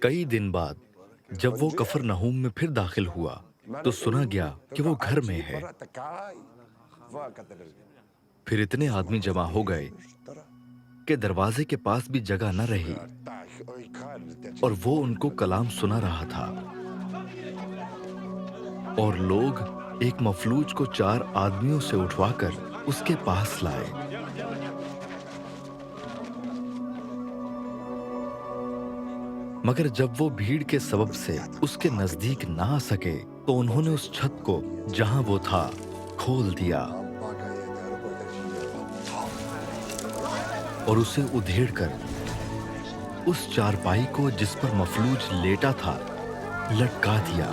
कई दिन बाद जब वो कफरनहूम में फिर दाखिल हुआ तो सुना गया कि वो घर में है। फिर इतने आदमी जमा हो गए कि दरवाजे के पास भी जगह न रही और वो उनको कलाम सुना रहा था। और लोग एक मफलूज को 4 आदमियों से उठवाकर उसके पास लाए। मगर जब वो भीड़ के सबब से उसके नजदीक ना आ सके तो उन्होंने उस छत को जहां वो था खोल दिया और उसे उधेड़कर उस चारपाई को जिस पर मफलूज लेटा था लटका दिया।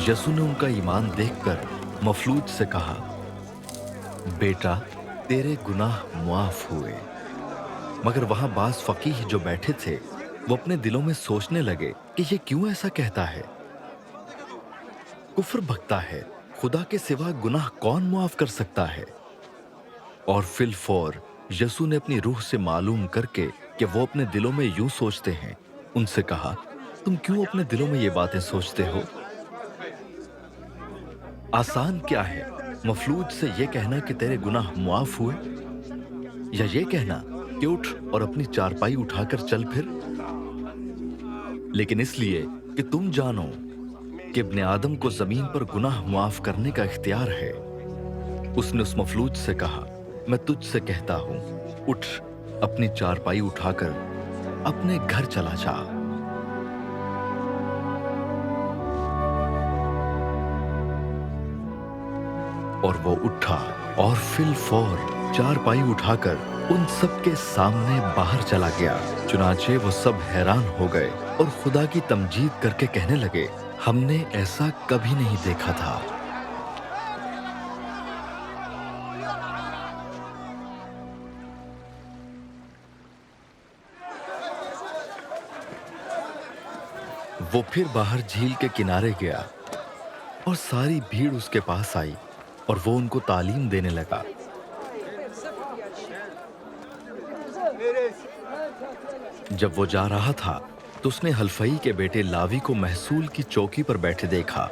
यसू ने उनका ईमान देखकर मफलूज से कहा, बेटा तेरे गुनाह मुआफ हुए। मगर वहां बाज फकीह जो बैठे थे वो अपने दिलों में सोचने लगे कि ये क्यों ऐसा कहता है, कुफ्र बकता है, खुदा के सिवा गुनाह कौन मुआफ कर सकता है। और फिलफौर यसू ने अपनी रूह से मालूम करके कि वो अपने दिलों में यूं सोचते हैं उनसे कहा, तुम क्यों अपने दिलों में ये बातें सोचते हो? आसान क्या है मफलूज से ये कहना कि तेरे गुनाह मुआफ हुए, या ये कहना कि उठ और अपनी चारपाई उठाकर चल फिर। लेकिन इसलिए कि तुम जानो कि इब्ने आदम को जमीन पर गुनाह मुआफ करने का इख्तियार है, उसने उस मफलूज से कहा, मैं तुझसे कहता हूं, उठ अपनी चारपाई उठाकर अपने घर चला जा। और वो उठा और फिलफौर चारपाई उठाकर उन सब के सामने बाहर चला गया। चुनाचे वो सब हैरान हो गए और खुदा की तमजीद करके कहने लगे, हमने ऐसा कभी नहीं देखा था। वो फिर बाहर झील के किनारे गया और सारी भीड़ उसके पास आई और वो उनको तालीम देने लगा। जब वो जा रहा था तो उसने हल्फई के बेटे लावी को महसूल की चौकी पर बैठे देखा।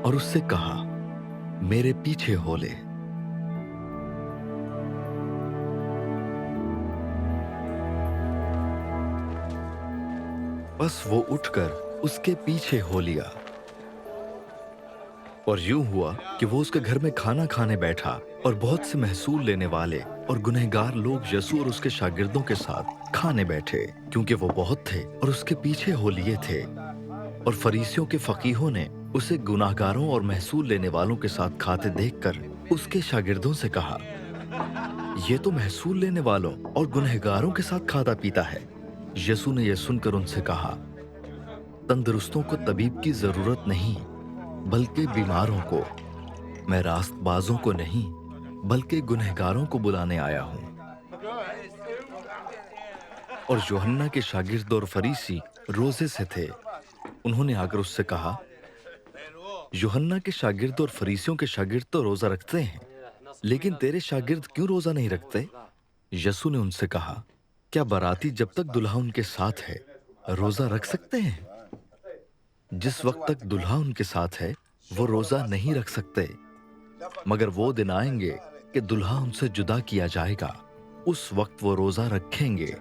और उससे कहा, मेरे पीछे हो ले। बस वो उठकर उसके पीछे हो लिया। और यूं हुआ कि वो उसके घर में खाना खाने बैठा और बहुत से महसूल लेने वाले और गुनहगार लोग यसू और उसके शागिर्दों के साथ खाने बैठे, क्योंकि वो बहुत थे और उसके पीछे हो लिए थे। और फरीसियों के फकीहों ने उसे गुनाहगारों और महसूल लेने वालों के साथ खाते देखकर उसके शागिर्दों से कहा, ये तो महसूल लेने वालों और गुनहगारों के साथ खाता पीता है। यसू ने यह सुनकर उनसे कहा, तंदुरुस्तों को तबीब की जरूरत नहीं बल्कि बीमारों को। मैं रास्तबाजों को नहीं बल्कि गुनहगारों को बुलाने आया हूं। और यूहन्ना के शागिर्द और फरीसी रोजे से थे। उन्होंने आकर उससे कहा, यूहन्ना के शागिर्द और फरीसियों के शागिर्द तो रोजा रखते हैं, लेकिन तेरे शागिर्द क्यों रोजा नहीं रखते? यसू ने उनसे कहा, क्या बाराती जब तक दुल्हा उनके साथ है रोजा रख सकते हैं? जिस वक्त तक दुल्हा उनके साथ है वो रोजा नहीं रख सकते। मगर वो दिन आएंगे कि दुल्हा उनसे जुदा किया जाएगा, उस वक्त वो रोजा रखेंगे।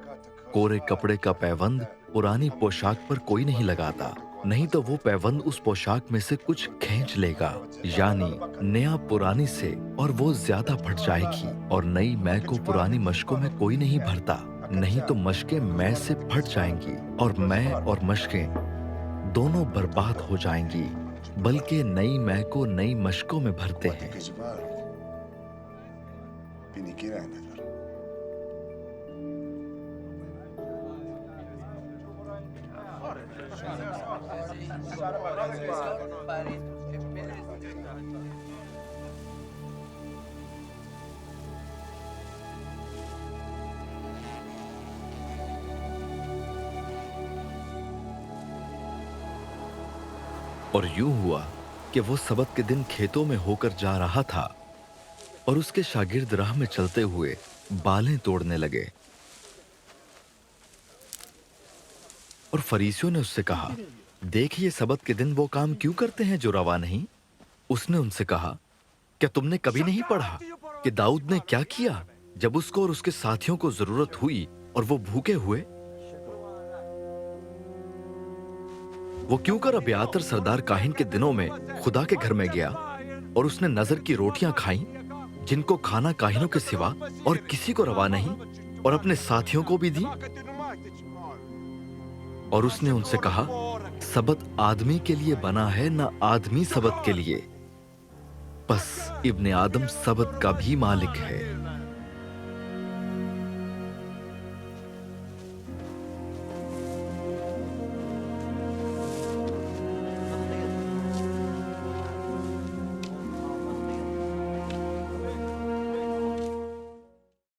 कोरे कपड़े का पैबंद पुरानी पोशाक पर कोई नहीं लगाता, नहीं तो वो पैबंद उस पोशाक में से कुछ खींच लेगा, यानी नया पुरानी से, और वो ज्यादा फट जाएगी। और नई मै को पुरानी मशकों में कोई नहीं भरता, नहीं तो मशकें मै से फट जाएंगी और मै और मशकें दोनों बर्बाद हो जाएंगी। बल्कि नई मै को नई मशकों में भरते हैं। और यूं हुआ कि वो सबत के दिन खेतों में होकर जा रहा था और उसके शागिर्द राह में चलते हुए बालें तोड़ने लगे। और फरीसियों ने उससे कहा, देख, ये सबत के दिन वो काम क्यों करते हैं जो रवा नहीं? उसने उनसे कहा, क्या तुमने कभी नहीं पढ़ा कि दाऊद ने क्या किया जब उसको और उसके साथियों को जरूरत हुई और वो भूखे हुए? वो क्यों कर अबियातर सरदार काहिन के दिनों में खुदा के घर में गया और उसने नजर की रोटियां खाई जिनको खाना काहिनों के सिवा और किसी को रवा नहीं, और अपने साथियों को भी दी। और उसने उनसे कहा, सबत आदमी के लिए बना है, ना आदमी सबत के लिए। बस इब्ने आदम सबत का भी मालिक है।